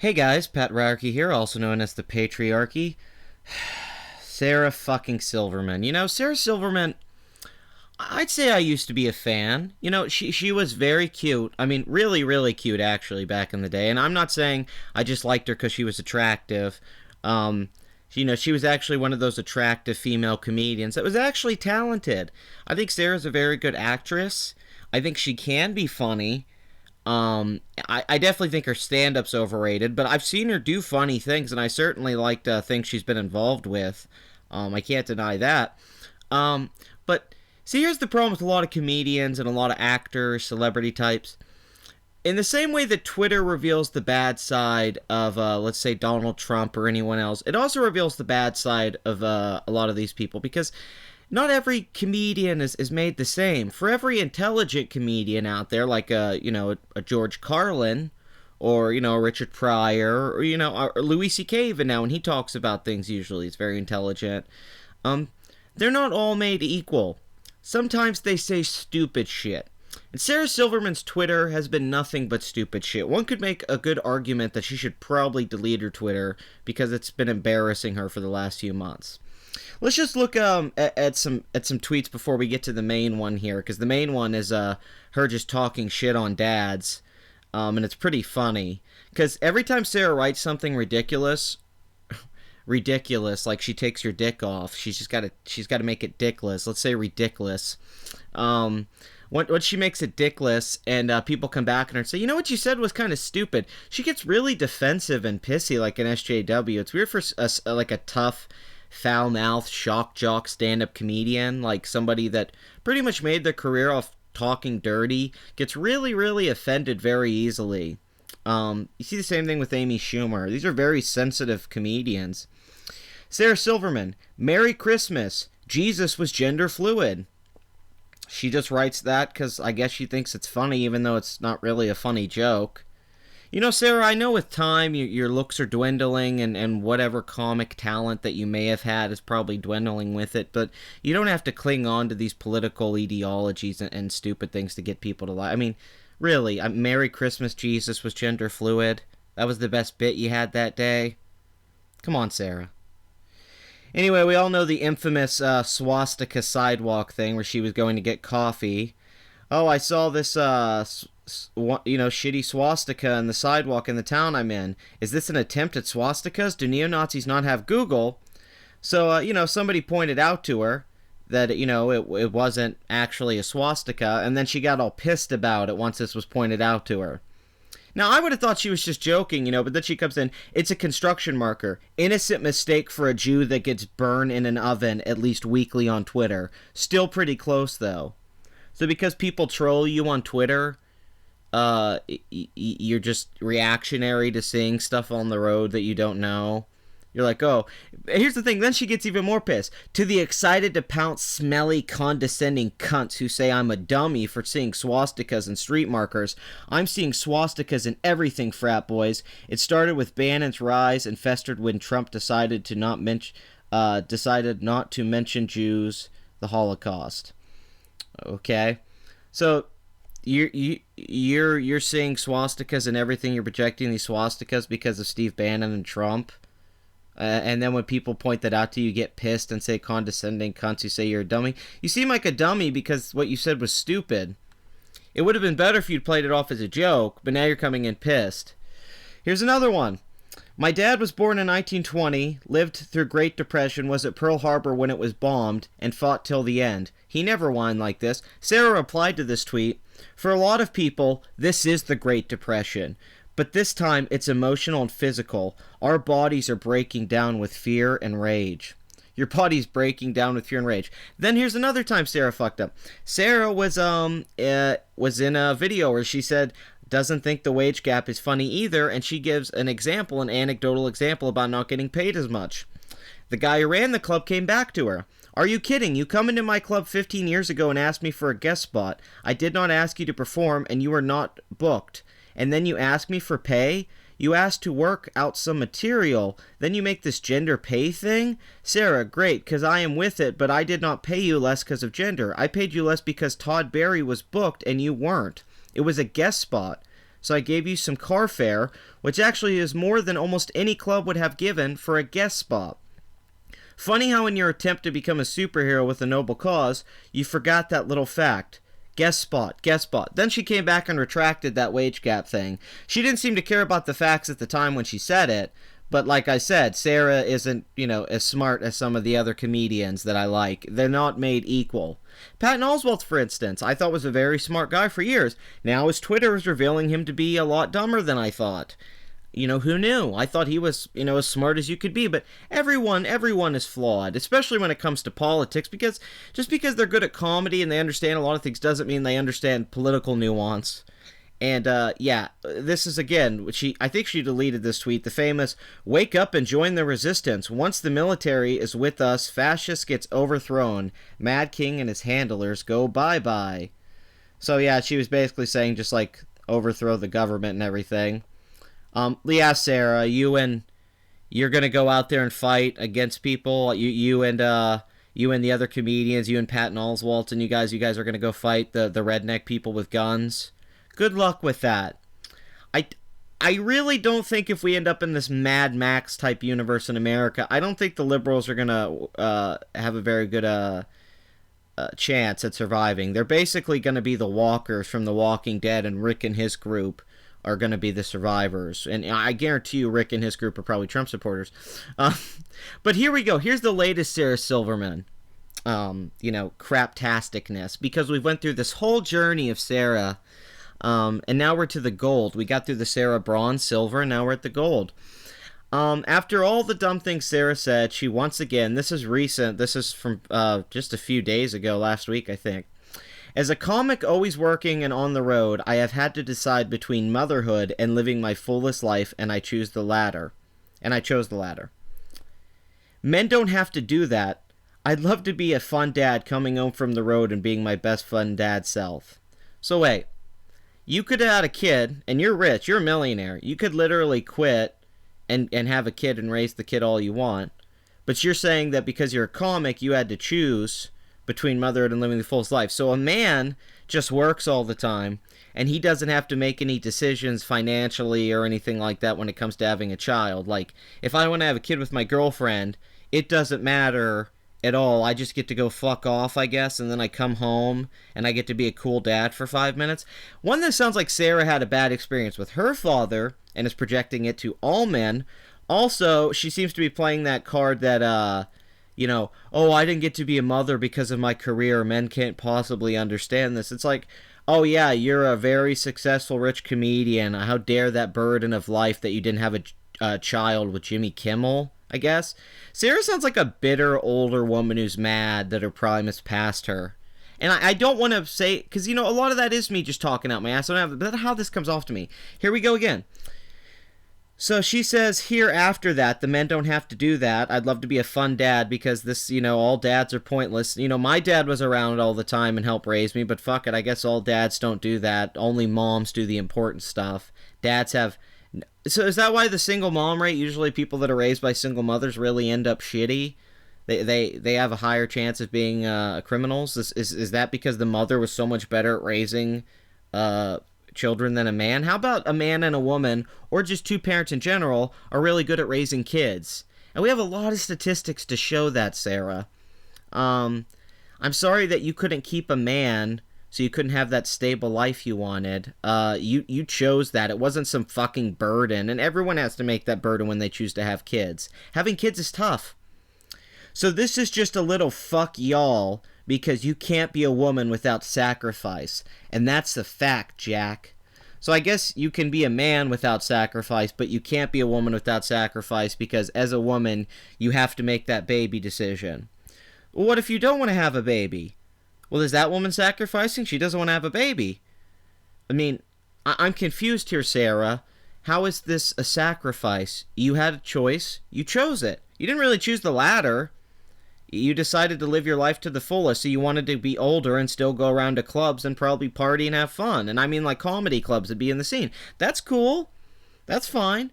Hey guys, Pat Ryarky here, also known as the Patriarchy. Sarah fucking Silverman. Sarah Silverman, I'd say I used to be a fan. She was very cute. I mean, really, really cute, actually, back in the day. And I'm not saying I just liked her because she was attractive. She was actually one of those attractive female comedians that was actually talented. I think Sarah's a very good actress. I think she can be funny. I definitely think her stand-up's overrated, but I've seen her do funny things, and I certainly like things she's been involved with. I can't deny that. But see, here's the problem with a lot of comedians and a lot of actors, celebrity types. In the same way that Twitter reveals the bad side of, let's say, Donald Trump or anyone else, it also reveals the bad side of a lot of these people, because not every comedian is made the same. For every intelligent comedian out there, like a George Carlin, or Richard Pryor, or or Louis C.K. even now when he talks about things, usually he's very intelligent. They're not all made equal. Sometimes they say stupid shit. And Sarah Silverman's Twitter has been nothing but stupid shit. One could make a good argument that she should probably delete her Twitter because it's been embarrassing her for the last few months. Let's just look at some tweets before we get to the main one here, because the main one is her just talking shit on dads, and it's pretty funny. Because every time Sarah writes something ridiculous, like she takes your dick off, she's got to make it dickless. Let's say ridiculous. Once she makes it dickless, and people come back and say, what you said was kind of stupid, she gets really defensive and pissy like an SJW. It's weird for like a tough, foul-mouthed, shock jock stand-up comedian, like somebody that pretty much made their career off talking dirty, gets really, really offended very easily. You see the same thing with Amy Schumer. These are very sensitive comedians. Sarah Silverman, Merry Christmas. Jesus was gender fluid. She just writes that because I guess she thinks it's funny, even though it's not really a funny joke. Sarah, I know with time your looks are dwindling, and whatever comic talent that you may have had is probably dwindling with it, but you don't have to cling on to these political ideologies and stupid things to get people to lie. I mean, really, Merry Christmas, Jesus was gender fluid. That was the best bit you had that day. Come on, Sarah. Anyway, we all know the infamous swastika sidewalk thing where she was going to get coffee. Oh, I saw this shitty swastika in the sidewalk in the town I'm in. Is this an attempt at swastikas? Do neo-Nazis not have Google? So, somebody pointed out to her that, it wasn't actually a swastika, and then she got all pissed about it once this was pointed out to her. Now, I would have thought she was just joking, but then she comes in, it's a construction marker. Innocent mistake for a Jew that gets burned in an oven at least weekly on Twitter. Still pretty close, though. So because people troll you on Twitter, you're just reactionary to seeing stuff on the road that you don't know. You're like, oh, here's the thing. Then she gets even more pissed. To the excited to pounce, smelly, condescending cunts who say I'm a dummy for seeing swastikas and street markers. I'm seeing swastikas in everything, frat boys. It started with Bannon's rise and festered when Trump decided not to mention Jews, the Holocaust. Okay, so you're seeing swastikas and everything. You're projecting these swastikas because of Steve Bannon and Trump, and then when people point that out to you, you get pissed and say condescending cunts who say you're a dummy. You seem like a dummy because what you said was stupid. It would have been better if you'd played it off as a joke, but now you're coming in pissed. Here's another one. My dad was born in 1920, lived through Great Depression, was at Pearl Harbor when it was bombed, and fought till the end. He never whined like this. Sarah replied to this tweet, for a lot of people, this is the Great Depression. But this time, it's emotional and physical. Our bodies are breaking down with fear and rage. Your body's breaking down with fear and rage. Then here's another time Sarah fucked up. Sarah was in a video where she said, doesn't think the wage gap is funny either, and she gives an anecdotal example about not getting paid as much. The guy who ran the club came back to her. Are you kidding? You come into my club 15 years ago and asked me for a guest spot. I did not ask you to perform, and you were not booked. And then you ask me for pay? You asked to work out some material. Then you make this gender pay thing? Sarah, great, because I am with it, but I did not pay you less because of gender. I paid you less because Todd Barry was booked and you weren't. It was a guest spot. so I gave you some car fare, which actually is more than almost any club would have given for a guest spot. Funny how in your attempt to become a superhero with a noble cause, you forgot that little fact. Guest spot, guest spot. Then she came back and retracted that wage gap thing. She didn't seem to care about the facts at the time when she said it, but like I said, Sarah isn't, as smart as some of the other comedians that I like. They're not made equal. Patton Oswalt, for instance, I thought was a very smart guy for years. Now his Twitter is revealing him to be a lot dumber than I thought. Who knew? I thought he was, as smart as you could be, but everyone is flawed, especially when it comes to politics, because just because they're good at comedy and they understand a lot of things doesn't mean they understand political nuance. And, this is, again, I think she deleted this tweet, the famous, "Wake up and join the resistance. Once the military is with us, fascist gets overthrown. Mad King and his handlers go bye-bye." So, yeah, she was basically saying just, overthrow the government and everything. Sarah, you're gonna go out there and fight against people. You and the other comedians, you and Patton Oswalt, and you guys are gonna go fight the redneck people with guns. Good luck with that. I really don't think if we end up in this Mad Max type universe in America, I don't think the liberals are gonna have a very good chance at surviving. They're basically gonna be the walkers from The Walking Dead, and Rick and his group are going to be the survivors. And I guarantee you Rick and his group are probably Trump supporters. But here we go. Here's the latest Sarah Silverman, craptasticness. Because we went through this whole journey of Sarah, and now we're to the gold. We got through the Sarah bronze, silver, and now we're at the gold. After all the dumb things Sarah said, she once again, this is recent, this is from just a few days ago, last week, I think. "As a comic always working and on the road, I have had to decide between motherhood and living my fullest life, and I chose the latter. Men don't have to do that. I'd love to be a fun dad coming home from the road and being my best fun dad self." So wait, you could have had a kid, and you're rich, you're a millionaire. You could literally quit and have a kid and raise the kid all you want. But you're saying that because you're a comic, you had to choose between motherhood and living the fullest life. So a man just works all the time, and he doesn't have to make any decisions financially or anything like that when it comes to having a child. Like, if I want to have a kid with my girlfriend, it doesn't matter at all. I just get to go fuck off, I guess, and then I come home, and I get to be a cool dad for 5 minutes. One that sounds like Sarah had a bad experience with her father, and is projecting it to all men. Also, she seems to be playing that card that, oh, I didn't get to be a mother because of my career. Men can't possibly understand this. It's like, oh yeah, you're a very successful, rich comedian. How dare that burden of life that you didn't have a child with Jimmy Kimmel, I guess. Sarah sounds like a bitter, older woman who's mad that her prime has passed her. And I don't want to say, because, a lot of that is me just talking out my ass. I don't have, but how this comes off to me. Here we go again. So she says here after that, the men don't have to do that. I'd love to be a fun dad because this, all dads are pointless. My dad was around all the time and helped raise me, but fuck it, I guess all dads don't do that. Only moms do the important stuff. Dads have... So is that why the single mom rate, usually people that are raised by single mothers really end up shitty? They have a higher chance of being criminals? Is that because the mother was so much better at raising children than a man? How about a man and a woman, or just two parents in general, are really good at raising kids? And we have a lot of statistics to show that, Sarah. I'm sorry that you couldn't keep a man, so you couldn't have that stable life you wanted. You chose that. It wasn't some fucking burden, and everyone has to make that burden when they choose to have kids. Having kids is tough. So this is just a little fuck y'all, because you can't be a woman without sacrifice. And that's the fact, Jack. So I guess you can be a man without sacrifice, but you can't be a woman without sacrifice because as a woman, you have to make that baby decision. Well, what if you don't want to have a baby? Well, is that woman sacrificing? She doesn't want to have a baby. I mean, I'm confused here, Sarah. How is this a sacrifice? You had a choice. You chose it. You didn't really choose the latter. You decided to live your life to the fullest, so you wanted to be older and still go around to clubs and probably party and have fun. And I mean like comedy clubs and be in the scene. That's cool. That's fine.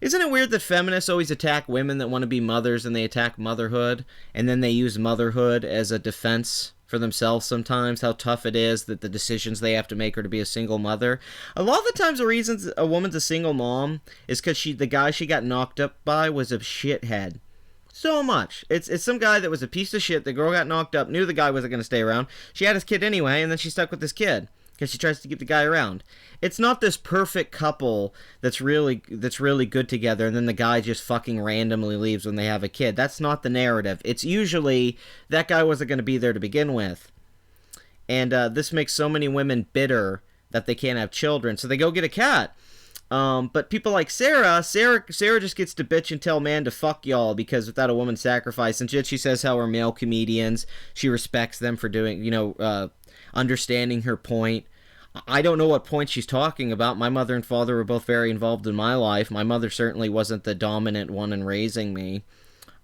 Isn't it weird that feminists always attack women that want to be mothers and they attack motherhood, and then they use motherhood as a defense for themselves sometimes, how tough it is, that the decisions they have to make are to be a single mother. A lot of the times the reasons a woman's a single mom is because the guy she got knocked up by was a shithead. So much. It's some guy that was a piece of shit. The girl got knocked up, knew the guy wasn't going to stay around. She had his kid anyway, and then she stuck with this kid because she tries to keep the guy around. It's not this perfect couple that's really good together, and then the guy just fucking randomly leaves when they have a kid. That's not the narrative. It's usually that guy wasn't going to be there to begin with. And this makes so many women bitter that they can't have children, so they go get a cat. But people like Sarah just gets to bitch and tell man to fuck y'all because without a woman's sacrifice. And she says how her male comedians, she respects them for doing, understanding her point. I don't know what point she's talking about. My mother and father were both very involved in my life. My mother certainly wasn't the dominant one in raising me.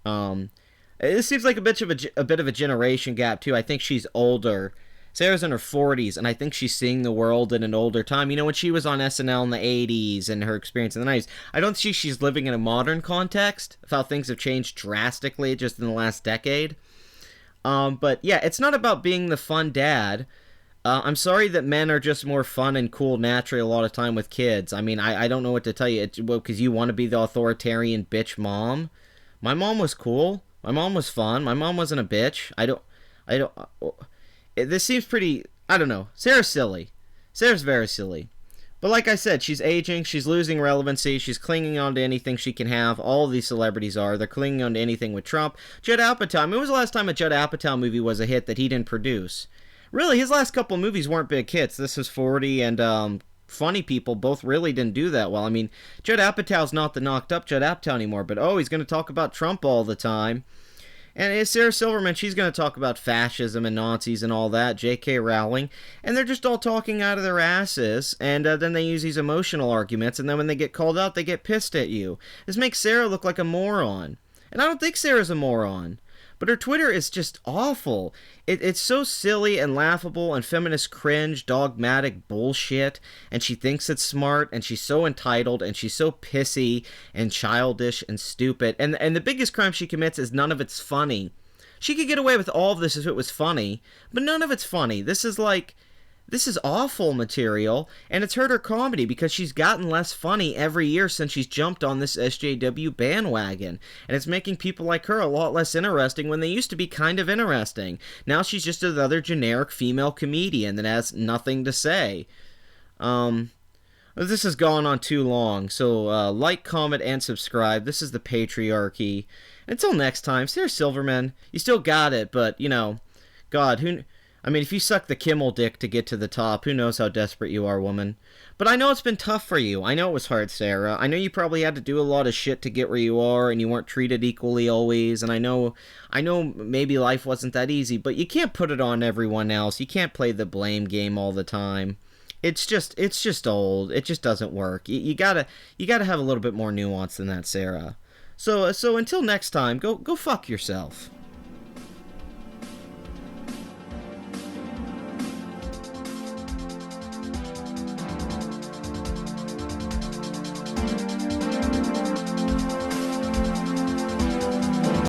It seems like a bit of a generation gap too. I think she's older. Sarah's in her 40s, and I think she's seeing the world in an older time. When she was on SNL in the 80s and her experience in the 90s, I don't see she's living in a modern context of how things have changed drastically just in the last decade. But yeah, it's not about being the fun dad. I'm sorry that men are just more fun and cool naturally a lot of time with kids. I mean, I don't know what to tell you. Because you want to be the authoritarian bitch mom. My mom was cool. My mom was fun. My mom wasn't a bitch. This seems pretty, I don't know. Sarah's silly. Sarah's very silly. But like I said, she's aging, she's losing relevancy, she's clinging on to anything she can have. All of these celebrities are. They're clinging on to anything with Trump. Judd Apatow, when was the last time a Judd Apatow movie was a hit that he didn't produce? Really, his last couple movies weren't big hits. This is 40 and Funny People both really didn't do that well. I mean, Judd Apatow's not the knocked up Judd Apatow anymore, but he's going to talk about Trump all the time. And Sarah Silverman, she's going to talk about fascism and Nazis and all that, J.K. Rowling, and they're just all talking out of their asses, and then they use these emotional arguments, and then when they get called out, they get pissed at you. This makes Sarah look like a moron. And I don't think Sarah's a moron. But her Twitter is just awful. It's so silly and laughable and feminist cringe, dogmatic bullshit. And she thinks it's smart, and she's so entitled, and she's so pissy and childish and stupid. And the biggest crime she commits is none of it's funny. She could get away with all of this if it was funny, but none of it's funny. This is awful material, and it's hurt her comedy because she's gotten less funny every year since she's jumped on this SJW bandwagon, and it's making people like her a lot less interesting when they used to be kind of interesting. Now she's just another generic female comedian that has nothing to say. This has gone on too long, so like, comment, and subscribe. This is the Patriarchy. Until next time, Sarah Silverman, you still got it, but, God, if you suck the Kimmel dick to get to the top, who knows how desperate you are, woman. But I know it's been tough for you. I know it was hard, Sarah. I know you probably had to do a lot of shit to get where you are, and you weren't treated equally always, and I know maybe life wasn't that easy, but you can't put it on everyone else. You can't play the blame game all the time. It's just old. It just doesn't work. You gotta have a little bit more nuance than that, Sarah. So until next time, go fuck yourself.